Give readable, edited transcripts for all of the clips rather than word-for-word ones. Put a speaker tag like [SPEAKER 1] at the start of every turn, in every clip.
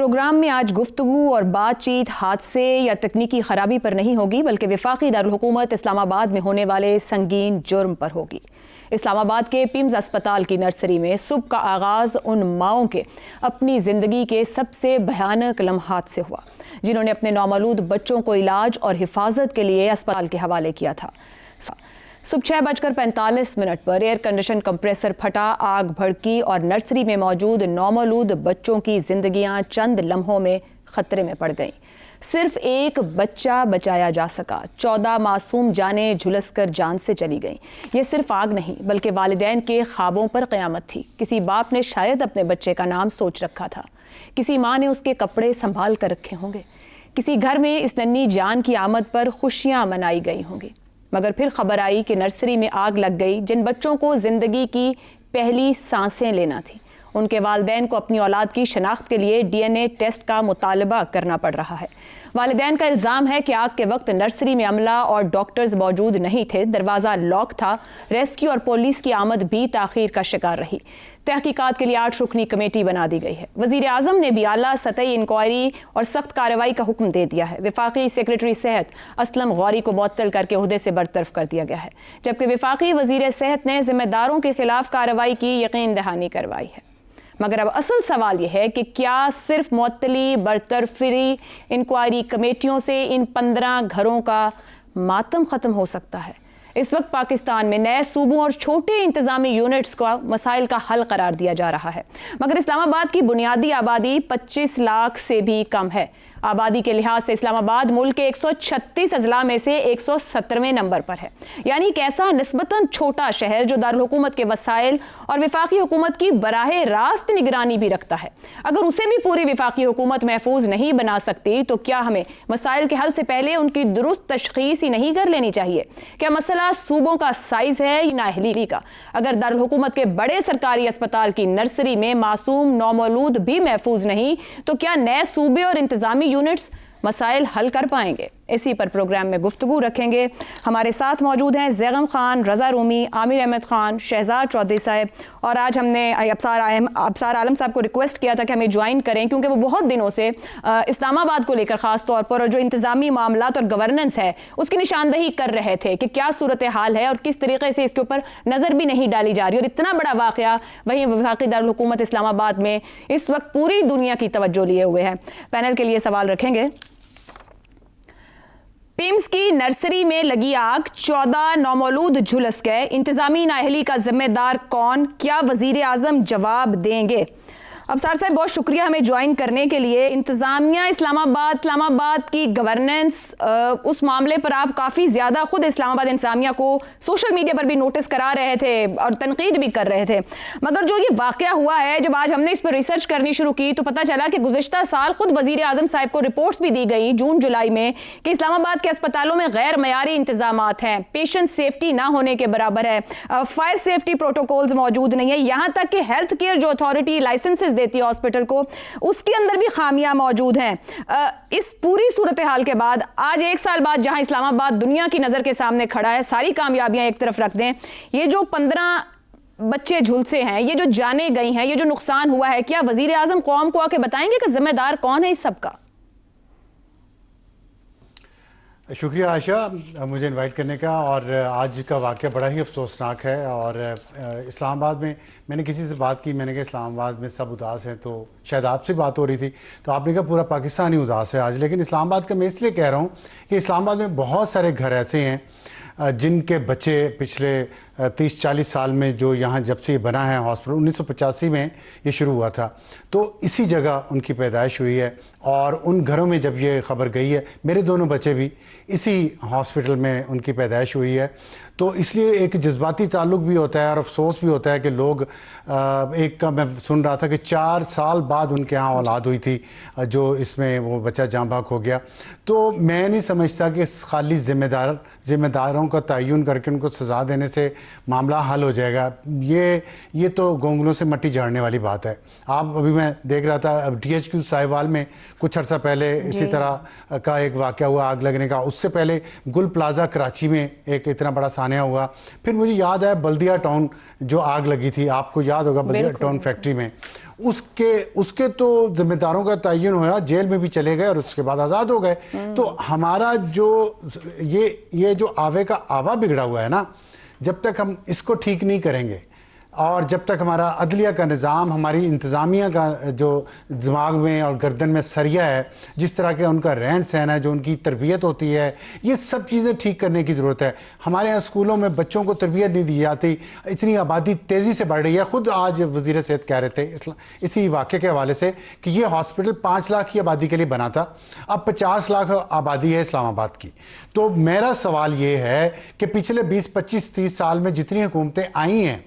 [SPEAKER 1] Programme में आज गुफ्तगू और बातचीत हादसे या तकनीकी खराबी पर नहीं होगी, बल्कि वफाकी दारुल हुकूमत इस्लामाबाद में होने वाले संगीन जुर्म पर होगी। इस्लामाबाद के पिम्स अस्पताल की नर्सरी में सुबह का आगाज़ उन माओं के अपनी ज़िंदगी के सबसे भयानक लम्हात से हुआ, जिन्होंने अपने नौमौलूद बच्चों को इलाज और हिफाजत के लिए अस्पताल के हवाले किया था। सुबह 6:45 पर एयर कंडीशन कंप्रेसर फटा, आग भड़की और नर्सरी में मौजूद नौमौलूद बच्चों की जिंदगियां चंद लम्हों में खतरे में पड़ गईं। सिर्फ एक बच्चा बचाया जा सका, 14 मासूम जानें झुलस कर जान से चली गईं। ये सिर्फ आग नहीं, बल्कि वालिदैन के ख्वाबों पर क़यामत थी। किसी बाप ने शायद अपने बच्चे का नाम सोच रखा था, किसी माँ ने उसके कपड़े संभाल कर रखे होंगे, किसी घर में इस नन्ही जान की आमद पर खुशियाँ मनाई गई होंगी। मगर फिर खबर आई कि नर्सरी में आग लग गई। जिन बच्चों को ज़िंदगी की पहली सांसें लेना थी, उनके वालिदैन को अपनी औलाद की शनाख्त के लिए DNA टेस्ट का मुतालबा करना पड़ रहा है। वालिदैन का इल्ज़ाम है कि आग के वक्त नर्सरी में अमला और डॉक्टर्स मौजूद नहीं थे, दरवाज़ा लॉक था। रेस्क्यू और पुलिस की आमद भी ताख़ीर का शिकार रही। तहकीकात के लिए 8 रुकनी कमेटी बना दी गई है। वज़ीर आज़म ने भी आला सतही इंक्वायरी और सख्त कार्रवाई का हुक्म दे दिया है। वफाकी सेक्रेटरी सेहत असलम गौरी को मुअत्तल करके ओहदे से बरतरफ कर दिया गया है, जबकि वफाकी वज़ीर सेहत ने ज़िम्मेदारों के खिलाफ कार्रवाई की यकीन दहानी करवाई है। मगर अब असल सवाल यह है कि क्या सिर्फ मुअत्तली, बरतरफी, इंक्वायरी कमेटियों से इन 15 घरों का मातम ख़त्म हो सकता है? इस वक्त पाकिस्तान में नए सूबों और छोटे इंतजामी यूनिट्स का मसाइल का हल करार दिया जा रहा है, मगर इस्लामाबाद की बुनियादी आबादी 25 लाख से भी कम है। आबादी के लिहाज से इस्लामाबाद मुल्क के 136 अजला में से 117वें नंबर पर है, यानी एक ऐसा निस्बतन छोटा शहर जो दारुल हुकूमत के वसाइल और वफाकी हुकूमत की बराहे रास्त निगरानी भी रखता है। अगर उसे भी पूरी वफाकी हुकूमत महफूज नहीं बना सकती, तो क्या हमें मसाइल के हल से पहले उनकी दुरुस्त तशखीस ही नहीं कर लेनी चाहिए? क्या मसला सूबों का साइज है या नाअहली का? अगर दारुल हुकूमत के बड़े सरकारी अस्पताल की नर्सरी में मासूम नौमौलूद भी महफूज नहीं, तो क्या नए सूबे और इंतजामी यूनिट्स मसाइल हल कर पाएंगे? इसी पर प्रोग्राम में गुफ्तगू रखेंगे। हमारे साथ मौजूद हैं ज़ैगम खान, रज़ा रूमी, आमिर अहमद खान, शहजाद चौधरी साहब, और आज हमने अब्सार आलम साहब को रिक्वेस्ट किया था कि हमें ज्वाइन करें, क्योंकि वो बहुत दिनों से इस्लामाबाद को लेकर ख़ास तौर पर और जो इंतज़ामी मामलात और गवर्नेंस है उसकी निशानदही कर रहे थे कि क्या सूरत हाल है और किस तरीके से इसके ऊपर नज़र भी नहीं डाली जा रही। और इतना बड़ा वाक़या वहीं वफाकी दारुल हुकूमत इस्लामाबाद में इस वक्त पूरी दुनिया की तवज्जो लिए हुए है। पैनल के लिए सवाल रखेंगे। पिम्स की नर्सरी में लगी आग, 14 नौमौलूद झुलस गए। इंतजामी नाअहली का जिम्मेदार कौन? क्या वजीर आजम जवाब देंगे? अब्सार साहब, बहुत शुक्रिया हमें ज्वाइन करने के लिए। इंतज़ामिया इस्लामाबाद की गवर्नेंस, उस मामले पर आप काफ़ी ज़्यादा खुद इस्लामाबाद इंतज़ामिया को सोशल मीडिया पर भी नोटिस करा रहे थे और तनकीद भी कर रहे थे, मगर जो ये वाक़या हुआ है, जब आज हमने इस पर रिसर्च करनी शुरू की तो पता चला कि गुज़िश्ता साल खुद वज़ीर आज़म साहब को रिपोर्ट्स भी दी गई जून जुलाई में कि इस्लामाबाद के अस्पतालों में गैर मयारी इंतज़ामात हैं, पेशेंट सेफ्टी ना होने के बराबर है, फायर सेफ्टी प्रोटोकॉल्स मौजूद नहीं है, यहाँ तक कि हेल्थ केयर जो अथॉरिटी लाइसेंसेस देती है हॉस्पिटल को, उसके अंदर भी खामियां मौजूद हैं। इस पूरी सूरत हाल के बाद आज 1 साल बाद जहां इस्लामाबाद दुनिया की नजर के सामने खड़ा है, सारी कामयाबियां एक तरफ रख दें, ये जो 15 बच्चे झुलसे हैं, ये जो जाने गई हैं, ये जो नुकसान हुआ है, क्या वजीर आजम कौम को आके बताएंगे कि जिम्मेदार कौन है इस सब का?
[SPEAKER 2] शुक्रिया आयशा, मुझे इनवाइट करने का। और आज का वाक़या बड़ा ही अफसोसनाक है। और इस्लामाबाद में मैंने किसी से बात की, मैंने कहा इस्लामाबाद में सब उदास हैं, तो शायद आपसे बात हो रही थी, तो आपने कहा पूरा पाकिस्तान ही उदास है आज। लेकिन इस्लामाबाद का मैं इसलिए कह रहा हूँ कि इस्लामाबाद में बहुत सारे घर ऐसे हैं जिनके बच्चे पिछले 30-40 साल में, जो यहाँ जब से ये बना है हॉस्पिटल, 1985 में ये शुरू हुआ था, तो इसी जगह उनकी पैदाइश हुई है। और उन घरों में जब ये खबर गई है, मेरे दोनों बच्चे भी इसी हॉस्पिटल में उनकी पैदाइश हुई है, तो इसलिए एक जज्बाती ताल्लुक़ भी होता है और अफसोस भी होता है कि लोग, एक का मैं सुन रहा था कि 4 साल बाद उनके यहाँ औलाद हुई थी, जो इसमें वो बच्चा जाँ बहक हो गया। तो मैं नहीं समझता कि खाली ज़िम्मेदारों का तयन करके उनको सज़ा देने से मामला हल हो जाएगा। ये तो गोंगलों से मट्टी झाड़ने वाली बात है। आप अभी मैं देख रहा था DHQ साहिवाल में कुछ अर्सा पहले इसी तरह का एक वाक़या हुआ आग लगने का। उससे पहले गुल प्लाजा कराची में एक इतना बड़ा सानिया हुआ। फिर मुझे याद है बल्दिया टाउन जो आग लगी थी, आपको याद होगा बल्दिया टाउन फैक्ट्री में, اس کے تو ذمہ داروں کا تعین ہوا, جیل میں بھی چلے گئے اور اس کے بعد آزاد ہو گئے. تو ہمارا جو یہ جو آوے کا آوا بگڑا ہوا ہے نا, جب تک ہم اس کو ٹھیک نہیں کریں گے, اور جب تک ہمارا عدلیہ کا نظام, ہماری انتظامیہ کا جو دماغ میں اور گردن میں سریا ہے, جس طرح کے ان کا رہن سہن ہے, جو ان کی تربیت ہوتی ہے, یہ سب چیزیں ٹھیک کرنے کی ضرورت ہے. ہمارے یہاں اسکولوں میں بچوں کو تربیت نہیں دی جاتی, اتنی آبادی تیزی سے بڑھ رہی ہے. خود آج وزیر صحت کہہ رہے تھے اسی واقعے کے حوالے سے کہ یہ ہاسپٹل 5 لاکھ کی آبادی کے لیے بنا تھا, اب 50 لاکھ آبادی ہے اسلام آباد کی. تو میرا سوال یہ ہے کہ پچھلے 20 25 30 سال میں جتنی حکومتیں آئی ہیں,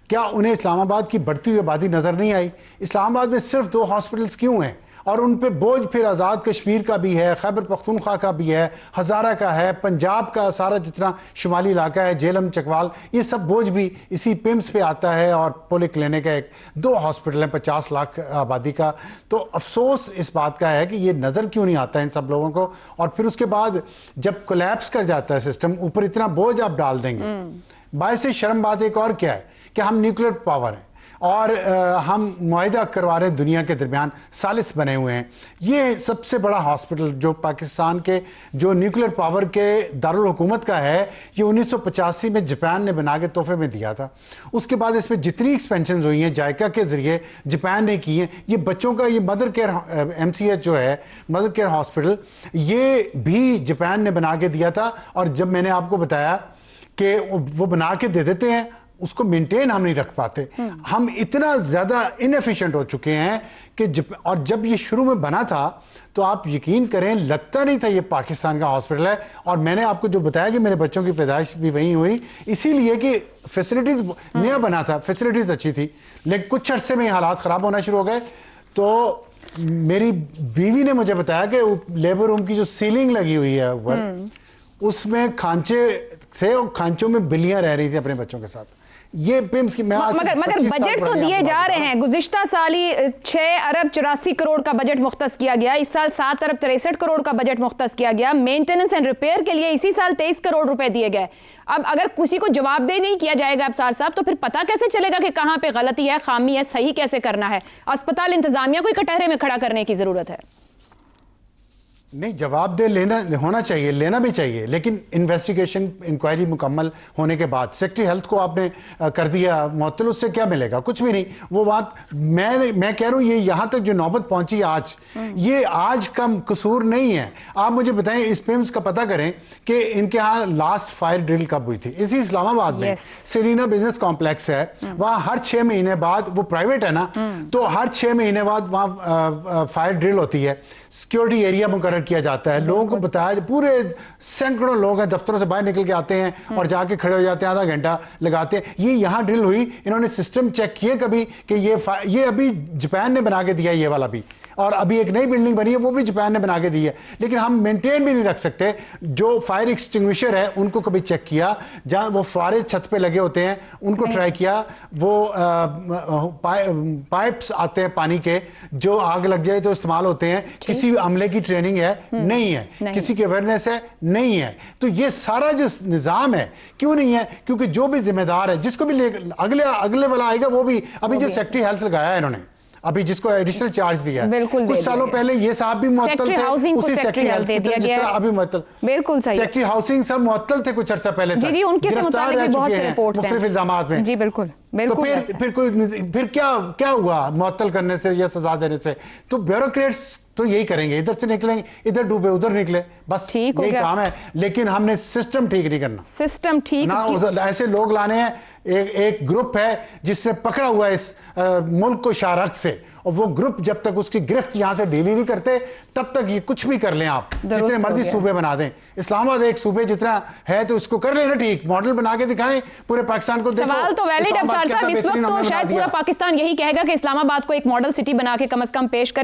[SPEAKER 2] کیا انہیں اسلام آباد کی بڑھتی ہوئی آبادی نظر نہیں آئی؟ اسلام آباد میں صرف 2 ہاسپٹلز کیوں ہیں؟ اور ان پہ بوجھ پھر آزاد کشمیر کا بھی ہے, خیبر پختونخوا کا بھی ہے, ہزارہ کا ہے, پنجاب کا سارا جتنا شمالی علاقہ ہے, جیلم چکوال, یہ سب بوجھ بھی اسی پیمز پہ آتا ہے. اور پولی کلینک ہے, 2 ہاسپٹل ہیں 50 لاکھ آبادی کا. تو افسوس اس بات کا ہے کہ یہ نظر کیوں نہیں آتا ان سب لوگوں کو. اور پھر اس کے بعد جب کولیپس کر جاتا ہے سسٹم, اوپر اتنا بوجھ آپ ڈال دیں گے. باعث شرم بات ایک اور کیا ہے کہ ہم نیوکلیر پاور ہیں اور ہم معاہدہ کروا رہے ہیں دنیا کے درمیان, ثالث بنے ہوئے ہیں. یہ سب سے بڑا ہاسپٹل جو پاکستان کے جو نیوکلیر پاور کے دارالحکومت کا ہے, یہ 1985 میں جاپان نے بنا کے تحفے میں دیا تھا. اس کے بعد اس میں جتنی ایکسپینشنز ہوئی ہیں جائکا کے ذریعے جاپان نے کی ہیں. یہ بچوں کا یہ مدر کیئر MCH جو ہے, مدر کیئر ہاسپٹل, یہ بھی جاپان نے بنا کے دیا تھا. اور جب میں نے آپ کو بتایا کہ وہ بنا کے دے دیتے ہیں, اس کو مینٹین ہم نہیں رکھ پاتے. ہم اتنا زیادہ انیفیشنٹ ہو چکے ہیں کہ اور جب یہ شروع میں بنا تھا تو آپ یقین کریں لگتا نہیں تھا یہ پاکستان کا ہاسپٹل ہے. اور میں نے آپ کو جو بتایا کہ میرے بچوں کی پیدائش بھی وہیں ہوئی, اسی لیے کہ فیسلٹیز نیا بنا تھا, فیسلٹیز اچھی تھی, لیکن کچھ عرصے میں یہ حالات خراب ہونا شروع ہو گئے. تو میری بیوی نے مجھے بتایا کہ لیبر روم کی جو سیلنگ لگی ہوئی ہے اوپر, اس میں کھانچے تھے اور کھانچوں میں بلیاں رہ رہی تھی اپنے بچوں کے ساتھ. یہ پیمز کی
[SPEAKER 1] مگر بجٹ تو دیے جا رہے ہیں. گزشتہ سال ہی 6 ارب 84 کروڑ کا بجٹ مختص کیا گیا, اس سال 7 ارب 63 کروڑ کا بجٹ مختص کیا گیا. مینٹیننس اینڈ ریپیئر کے لیے اسی سال 23 کروڑ روپے دیے گئے. اب اگر کسی کو جواب دہ نہیں کیا جائے گا ابصار صاحب, تو پھر پتہ کیسے چلے گا کہ کہاں پہ غلطی ہے, خامی ہے, صحیح کیسے کرنا ہے؟ اسپتال انتظامیہ کو کٹہرے میں کھڑا کرنے کی ضرورت ہے.
[SPEAKER 2] نہیں, جواب دہ ہونا چاہیے, لینا بھی چاہیے, لیکن انویسٹیگیشن انکوائری مکمل ہونے کے بعد. سیکٹری ہیلتھ کو آپ نے کر دیا معطل, اس سے کیا ملے گا؟ کچھ بھی نہیں. وہ بات میں کہہ رہا ہوں, یہ یہاں تک جو نوبت پہنچی آج, یہ آج کا قصور نہیں ہے. آپ مجھے بتائیں, اس پیمز کا پتہ کریں کہ ان کے ہاں لاسٹ فائر ڈرل کب ہوئی تھی. اسی اسلام آباد میں سیرینا بزنس کمپلیکس ہے, وہاں ہر 6 مہینے بعد, وہ پرائیویٹ ہے نا, تو ہر 6 مہینے بعد وہاں فائر ڈرل ہوتی ہے. سیکیورٹی ایریا مقرر کیا جاتا ہے, لوگوں کو بتایا, پورے سینکڑوں لوگ ہیں دفتروں سے باہر نکل کے آتے ہیں اور جا کے کھڑے ہو جاتے ہیں, آدھا گھنٹہ لگاتے ہیں. یہ یہاں ڈرل ہوئی, انہوں نے سسٹم چیک کیے کبھی کہ یہ ابھی جاپان نے بنا کے دیا, یہ والا بھی, اور ابھی ایک نئی بلڈنگ بنی ہے وہ بھی جاپان نے بنا کے دی ہے. لیکن ہم مینٹین بھی نہیں رکھ سکتے. جو فائر ایکسٹنگوشر ہے ان کو کبھی چیک کیا, جہاں وہ فوارے چھت پہ لگے ہوتے ہیں ان کو ٹرائی کیا. وہ پائپس آتے ہیں پانی کے, جو آگ لگ جائے تو استعمال ہوتے ہیں. کسی عملے کی ٹریننگ ہے نہیں ہے, کسی کی اویئرنیس ہے نہیں ہے. تو یہ سارا جو نظام ہے کیوں نہیں ہے؟ کیونکہ جو بھی ذمہ دار ہے, جس کو بھی اگلے والا آئے گا, وہ بھی ابھی جو سیکٹری ہیلتھ لگایا ہے انہوں نے, ابھی جس کو ایڈیشنل چارج دیا ہے, کچھ سالوں پہلے یہ صاحب بھی معطل تھے, اسی سیکٹری ہیلتھ کی جس طرح ابھی معطل.
[SPEAKER 1] بالکل صحیح.
[SPEAKER 2] سیکٹری ہاؤسنگ سب معطل تھے کچھ عرصہ پہلے تک,
[SPEAKER 1] جی ان کے متعلق بھی بہت سے رپورٹس ہیں
[SPEAKER 2] مختلف الزامات میں.
[SPEAKER 1] جی بالکل.
[SPEAKER 2] تو پھر کیا ہوا معطل کرنے سے یا سزا دینے سے؟ تو بیوروکریٹس تو یہی کریں گے, ادھر سے نکلیں, ادھر ڈوبے ادھر نکلے, بس یہی کام ہے. لیکن ہم نے سسٹم ٹھیک نہیں کرنا,
[SPEAKER 1] سسٹم ٹھیک
[SPEAKER 2] نہ ایسے لوگ لانے ہیں. ایک گروپ ہے جس نے پکڑا ہوا ہے اس ملک کو شارک سے, اور وہ گروپ جب تک اس کی گرفت یہاں سے ڈیلی نہیں کرتے تب تک یہ کچھ بھی کر لیں, آپ جتنے مرضی صوبے بنا دیں. اسلام آباد ایک صوبے جتنا ہے تو اس کو کر لیں نا ٹھیک, ماڈل بنا کے دکھائیں پورے پاکستان کو.
[SPEAKER 1] سوال تو ویلڈ افسر صاحب, اس وقت تو شاید پورا پاکستان یہی کہے گا کہ اسلام آباد کو ایک ماڈل سٹی بنا کے کم از کم پیش کرے.